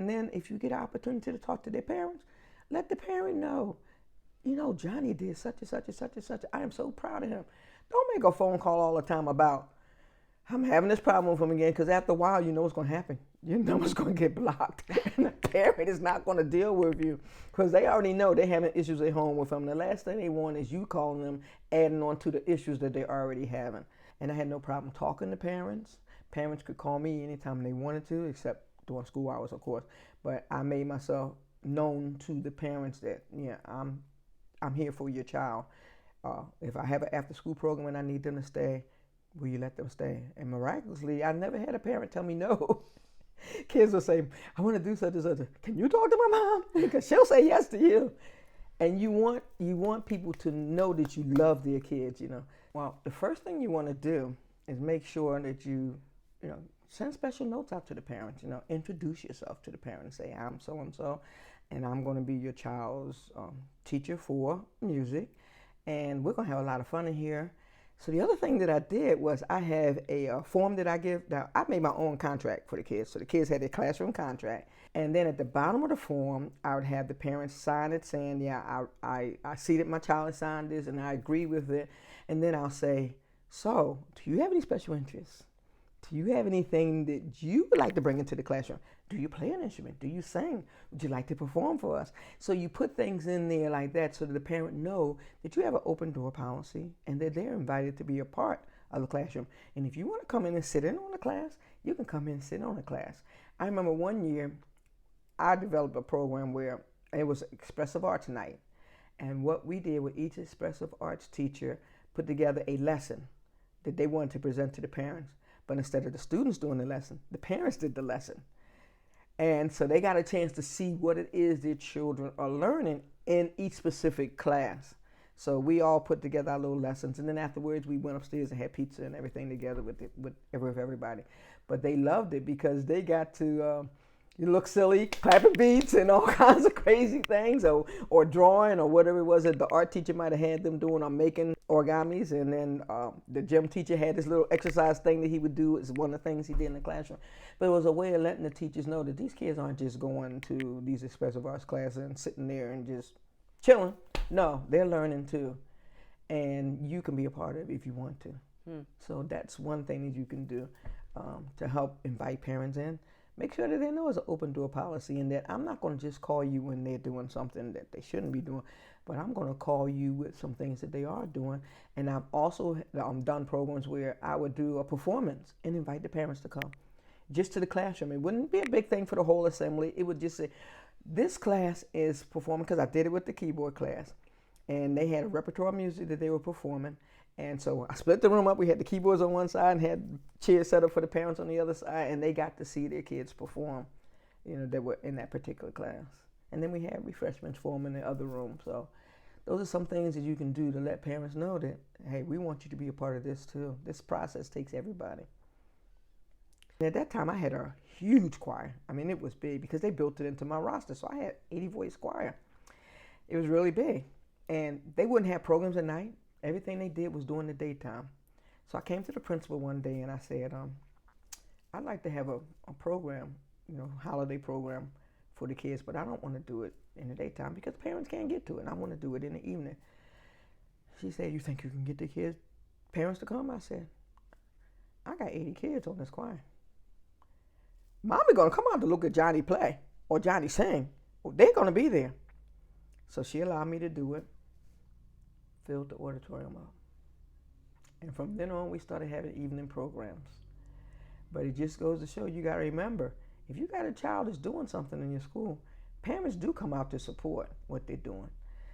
And then if you get an opportunity to talk to their parents, let the parent know, Johnny did such and such and such and such. I am so proud of him. Don't make a phone call all the time about, I'm having this problem with him again, because after a while, you know what's going to happen. Your number's going to get blocked. And the parent is not going to deal with you because they already know they're having issues at home with them. The last thing they want is you calling them, adding on to the issues that they're already having. And I had no problem talking to parents. Parents could call me anytime they wanted to, except during school hours, of course. But I made myself known to the parents that, I'm here for your child. If I have an after-school program and I need them to stay, will you let them stay? And miraculously, I never had a parent tell me no. Kids will say, I want to do such and such. Can you talk to my mom? Because she'll say yes to you. And you want people to know that you love their kids, Well, the first thing you want to do is make sure that you send special notes out to the parents, introduce yourself to the parents. Say, I'm so-and-so, and I'm going to be your child's teacher for music, and we're going to have a lot of fun in here. So the other thing that I did was I have a form that I give. Now, I made my own contract for the kids. So the kids had their classroom contract. And then at the bottom of the form, I would have the parents sign it saying, yeah, I see that my child has signed this and I agree with it. And then I'll say, so do you have any special interests? Do you have anything that you would like to bring into the classroom? Do you play an instrument? Do you sing? Would you like to perform for us? So you put things in there like that so that the parent know that you have an open door policy and that they're invited to be a part of the classroom. And if you want to come in and sit in on the class, you can come in and sit on the class. I remember one year I developed a program where it was expressive arts night. And what we did with each expressive arts teacher put together a lesson that they wanted to present to the parents. But instead of the students doing the lesson, the parents did the lesson. And so they got a chance to see what it is their children are learning in each specific class. So we all put together our little lessons. And then afterwards, we went upstairs and had pizza and everything together with everybody. But they loved it because they got to look silly, clapping beats and all kinds of crazy things, or drawing or whatever it was that the art teacher might have had them doing, or making origamis. And then the gym teacher had this little exercise thing that he would do. It's one of the things he did in the classroom. But it was a way of letting the teachers know that these kids aren't just going to these expressive arts classes and sitting there and just chilling. No, they're learning too. And you can be a part of it if you want to. So that's one thing that you can do to help invite parents in. Make sure that they know it's an open door policy and that I'm not going to just call you when they're doing something that they shouldn't be doing, but I'm going to call you with some things that they are doing. And I've also done programs where I would do a performance and invite the parents to come just to the classroom. It wouldn't be a big thing for the whole assembly. It would just say, this class is performing, because I did it with the keyboard class. And they had a repertoire of music that they were performing. And so I split the room up. We had the keyboards on one side and had chairs set up for the parents on the other side, and they got to see their kids perform, that were in that particular class. And then we had refreshments for them in the other room. So those are some things that you can do to let parents know that, hey, we want you to be a part of this too. This process takes everybody. And at that time, I had a huge choir. I mean, it was big because they built it into my roster. So I had 80-voice choir. It was really big. And they wouldn't have programs at night. Everything they did was during the daytime. So I came to the principal one day and I said, I'd like to have a program, holiday program for the kids, but I don't want to do it in the daytime because parents can't get to it. And I want to do it in the evening. She said, you think you can get the parents to come? I said, I got 80 kids on this choir. Mommy going to come out to look at Johnny play or Johnny sing. Well, they're going to be there. So she allowed me to do it. Filled the auditorium up. And from then on, we started having evening programs. But it just goes to show, you got to remember, if you got a child that's doing something in your school, parents do come out to support what they're doing.